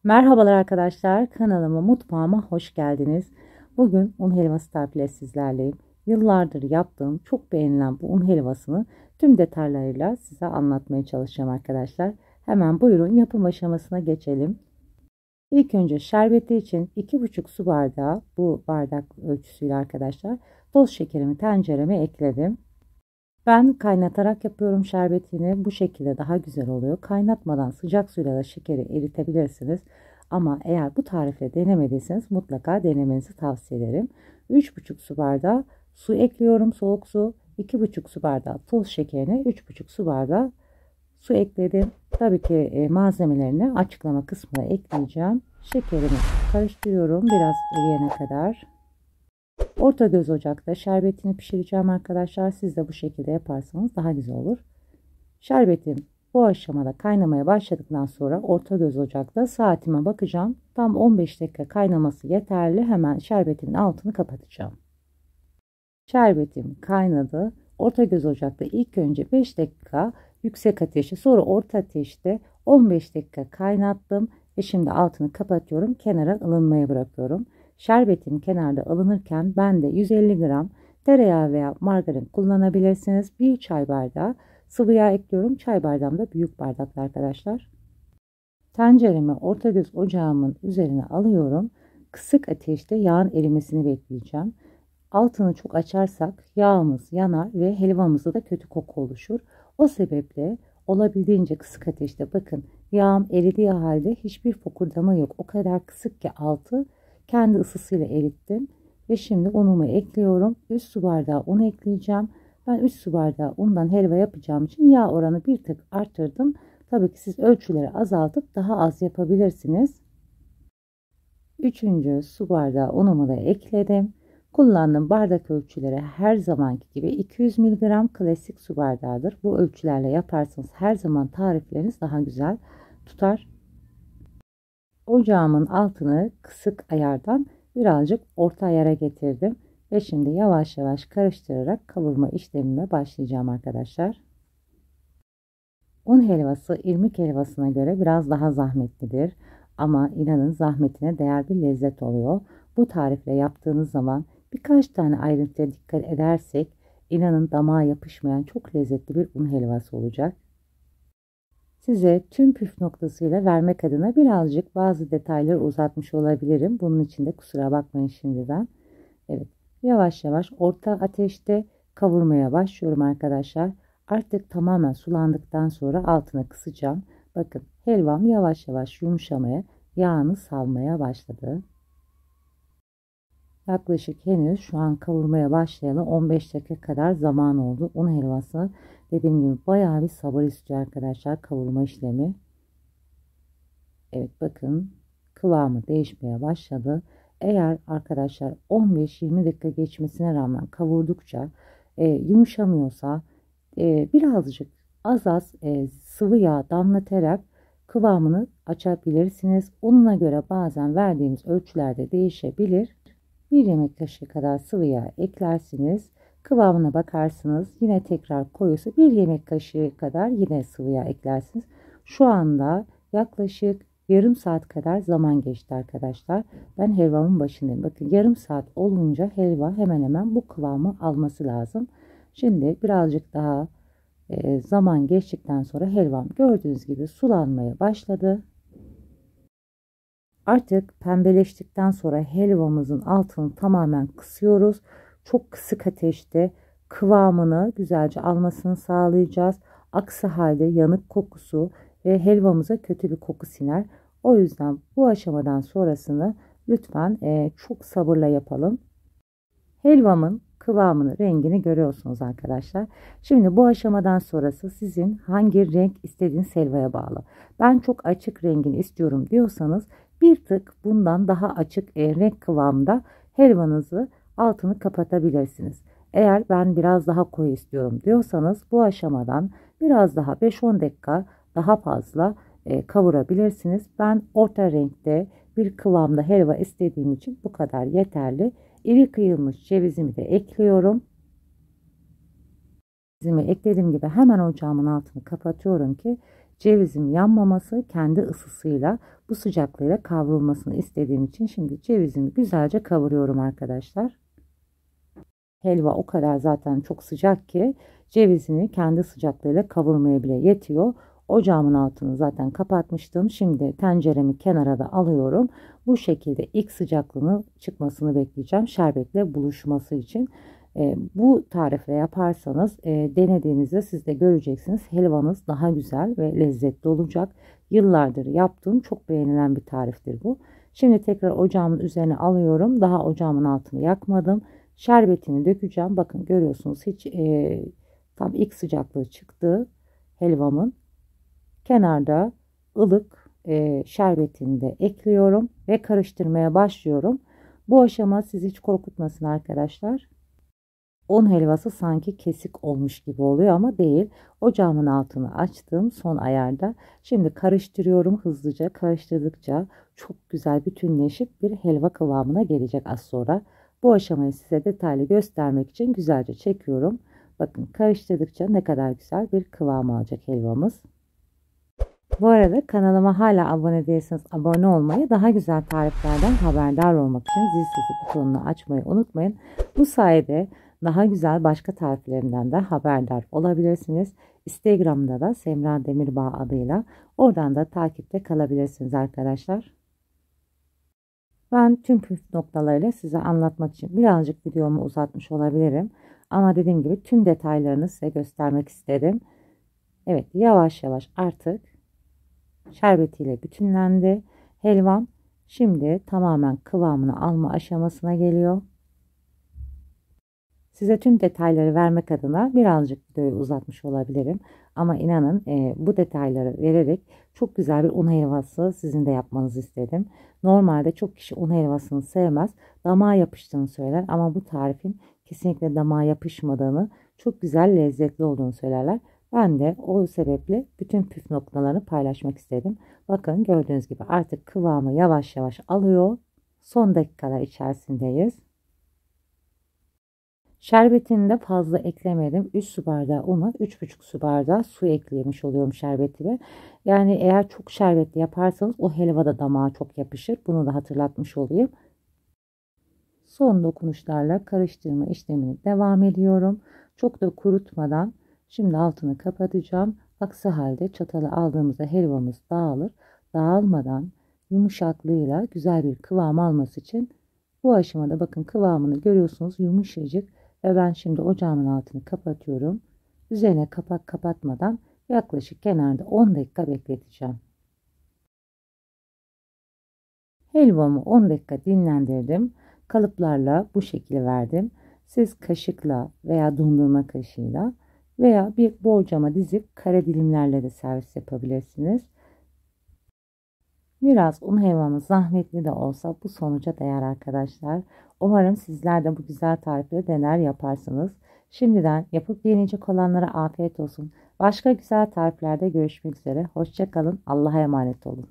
Merhabalar arkadaşlar, kanalıma, mutfağıma hoş geldiniz. Bugün un helvası tarifiyle sizlerleyim. Yıllardır yaptığım, çok beğenilen bu un helvasını tüm detaylarıyla size anlatmaya çalışacağım arkadaşlar. Hemen buyurun yapım aşamasına geçelim. İlk önce şerbeti için 2,5 su bardağı, bu bardak ölçüsüyle arkadaşlar, toz şekerimi tencereme ekledim. Ben kaynatarak yapıyorum şerbetini. Bu şekilde daha güzel oluyor. Kaynatmadan sıcak suyla da şekeri eritebilirsiniz. Ama eğer bu tarifle denemediyseniz mutlaka denemenizi tavsiye ederim. 3,5 su bardağı su ekliyorum, soğuk su. 2,5 su bardağı toz şekerine 3,5 su bardağı su ekledim. Tabii ki malzemelerini açıklama kısmına ekleyeceğim. Şekerimi karıştırıyorum biraz eriyene kadar. Orta göz ocakta şerbetini pişireceğim arkadaşlar. Siz de bu şekilde yaparsanız daha güzel olur. Şerbetim bu aşamada kaynamaya başladıktan sonra orta göz ocakta saatime bakacağım. Tam 15 dakika kaynaması yeterli. Hemen şerbetimin altını kapatacağım. Şerbetim kaynadı. Orta göz ocakta ilk önce 5 dakika yüksek ateşte, sonra orta ateşte 15 dakika kaynattım ve şimdi altını kapatıyorum. Kenara ılınmaya bırakıyorum. Şerbetim kenarda ılınırken ben de 150 gram tereyağı veya margarin kullanabilirsiniz. 1 çay bardağı sıvı yağ ekliyorum. Çay bardağım da büyük bardaklı arkadaşlar. Tenceremi orta göz ocağımın üzerine alıyorum. Kısık ateşte yağın erimesini bekleyeceğim. Altını çok açarsak yağımız yanar ve helvamızda da kötü koku oluşur. O sebeple olabildiğince kısık ateşte, bakın yağım eridiği halde hiçbir fokurdama yok. O kadar kısık ki altı kendi ısısıyla erittim. Ve şimdi unumu ekliyorum. 3 su bardağı un ekleyeceğim. Ben 3 su bardağı undan helva yapacağım için yağ oranı bir tık arttırdım. Tabii ki siz ölçüleri azaltıp daha az yapabilirsiniz. 3. su bardağı unumu da ekledim. Kullandığım bardak ölçüleri her zamanki gibi 200 mg klasik su bardağıdır. Bu ölçülerle yaparsanız her zaman tarifleriniz daha güzel tutar. Ocağımın altını kısık ayardan birazcık orta ayara getirdim. Ve şimdi yavaş yavaş karıştırarak kavurma işlemime başlayacağım arkadaşlar. Un helvası irmik helvasına göre biraz daha zahmetlidir. Ama inanın zahmetine değer bir lezzet oluyor. Bu tarifle yaptığınız zaman birkaç tane ayrıntıya dikkat edersek inanın damağa yapışmayan çok lezzetli bir un helvası olacak. Size tüm püf noktasıyla vermek adına birazcık bazı detayları uzatmış olabilirim. Bunun için de kusura bakmayın şimdiden. Evet, yavaş yavaş orta ateşte kavurmaya başlıyorum arkadaşlar. Artık tamamen sulandıktan sonra altına kısacağım. Bakın helvam yavaş yavaş yumuşamaya, yağını salmaya başladı. Yaklaşık henüz şu an kavurmaya başlayalı 15 dakika kadar zaman oldu. Un helvası dediğim gibi bayağı bir sabır istiyor arkadaşlar kavurma işlemi. Evet bakın kıvamı değişmeye başladı. Eğer arkadaşlar 15-20 dakika geçmesine rağmen kavurdukça yumuşamıyorsa birazcık az sıvı yağ damlatarak kıvamını açabilirsiniz. Ununa göre bazen verdiğimiz ölçülerde değişebilir. 1 yemek kaşığı kadar sıvı yağ eklersiniz. Kıvamına bakarsınız. Yine tekrar koyuyorsa 1 yemek kaşığı kadar yine sıvı yağ eklersiniz. Şu anda yaklaşık yarım saat kadar zaman geçti arkadaşlar. Ben helvamın başındayım. Bakın yarım saat olunca helva hemen hemen bu kıvamı alması lazım. Şimdi birazcık daha zaman geçtikten sonra helvam gördüğünüz gibi sulanmaya başladı. Artık pembeleştikten sonra helvamızın altını tamamen kısıyoruz. Çok kısık ateşte kıvamını güzelce almasını sağlayacağız. Aksi halde yanık kokusu ve helvamıza kötü bir koku siner. O yüzden bu aşamadan sonrasını lütfen çok sabırla yapalım. Helvamın kıvamını, rengini görüyorsunuz arkadaşlar. Şimdi bu aşamadan sonrası sizin hangi renk istediğiniz helvaya bağlı. Ben çok açık rengini istiyorum diyorsanız bir tık bundan daha açık renk kıvamında helvanızı altını kapatabilirsiniz. Eğer ben biraz daha koyu istiyorum diyorsanız bu aşamadan biraz daha 5-10 dakika daha fazla kavurabilirsiniz. Ben orta renkte bir kıvamda helva istediğim için bu kadar yeterli. İri kıyılmış cevizimi de ekliyorum. Cevizimi eklediğim gibi hemen ocağımın altını kapatıyorum ki cevizim yanmaması, kendi ısısıyla bu sıcaklığıyla kavrulmasını istediğim için şimdi cevizimi güzelce kavuruyorum arkadaşlar. Helva o kadar zaten çok sıcak ki cevizini kendi sıcaklığıyla kavurmaya bile yetiyor. Ocağımın altını zaten kapatmıştım. Şimdi tenceremi kenara da alıyorum. Bu şekilde ilk sıcaklığını çıkmasını bekleyeceğim. Şerbetle buluşması için. Bu tarifle yaparsanız denediğinizde siz de göreceksiniz. Helvanız daha güzel ve lezzetli olacak. Yıllardır yaptığım çok beğenilen bir tariftir bu. Şimdi tekrar ocağımın üzerine alıyorum. Daha ocağımın altını yakmadım. Şerbetini dökeceğim. Bakın görüyorsunuz hiç tam ilk sıcaklığı çıktı helvamın. Kenarda ılık şerbetini de ekliyorum ve karıştırmaya başlıyorum. Bu aşama sizi hiç korkutmasın arkadaşlar. Un helvası sanki kesik olmuş gibi oluyor ama değil. Ocağımın altını açtım son ayarda. Şimdi karıştırıyorum hızlıca. Karıştırdıkça çok güzel bütünleşip bir helva kıvamına gelecek az sonra. Bu aşamayı size detaylı göstermek için güzelce çekiyorum. Bakın karıştırdıkça ne kadar güzel bir kıvam alacak helvamız. Bu arada kanalıma hala abone değilseniz abone olmayı, daha güzel tariflerden haberdar olmak için zil sesi butonunu açmayı unutmayın. Bu sayede daha güzel başka tariflerimden de haberdar olabilirsiniz. Instagram'da da Semra Demirbağ adıyla oradan da takipte kalabilirsiniz arkadaşlar. Ben tüm püf noktalarıyla size anlatmak için birazcık videomu uzatmış olabilirim. Ama dediğim gibi tüm detaylarını size göstermek istedim. Evet, yavaş yavaş artık şerbetiyle bütünlendi. Helvam şimdi tamamen kıvamını alma aşamasına geliyor. Size tüm detayları vermek adına birazcık videoyu uzatmış olabilirim. Ama inanın bu detayları vererek çok güzel bir un helvası sizin de yapmanızı istedim. Normalde çok kişi un helvasını sevmez. Damağa yapıştığını söyler ama bu tarifin kesinlikle damağa yapışmadığını, çok güzel lezzetli olduğunu söylerler. Ben de o sebeple bütün püf noktalarını paylaşmak istedim. Bakın gördüğünüz gibi artık kıvamı yavaş yavaş alıyor. Son dakikalar içerisindeyiz. Şerbetini de fazla eklemedim. 3 su bardağı una 3,5 su bardağı su eklemiş oluyorum şerbetime. Yani eğer çok şerbetli yaparsanız o helva da damağa çok yapışır. Bunu da hatırlatmış olayım. Son dokunuşlarla karıştırma işlemini devam ediyorum. Çok da kurutmadan şimdi altını kapatacağım. Aksi halde çatalı aldığımızda helvamız dağılır. Dağılmadan yumuşaklığıyla güzel bir kıvam alması için bu aşamada bakın kıvamını görüyorsunuz, yumuşacık. Ve ben şimdi ocağımın altını kapatıyorum. Üzerine kapak kapatmadan yaklaşık kenarda 10 dakika bekleteceğim. Helvamı 10 dakika dinlendirdim. Kalıplarla bu şekli verdim. Siz kaşıkla veya dondurma kaşığıyla veya bir borcama dizip kare dilimlerle de servis yapabilirsiniz. Biraz un helvamız zahmetli de olsa bu sonuca değer arkadaşlar. Umarım sizler de bu güzel tarifleri dener yaparsınız. Şimdiden yapıp deneyecek olanlara afiyet olsun. Başka güzel tariflerde görüşmek üzere. Hoşça kalın. Allah'a emanet olun.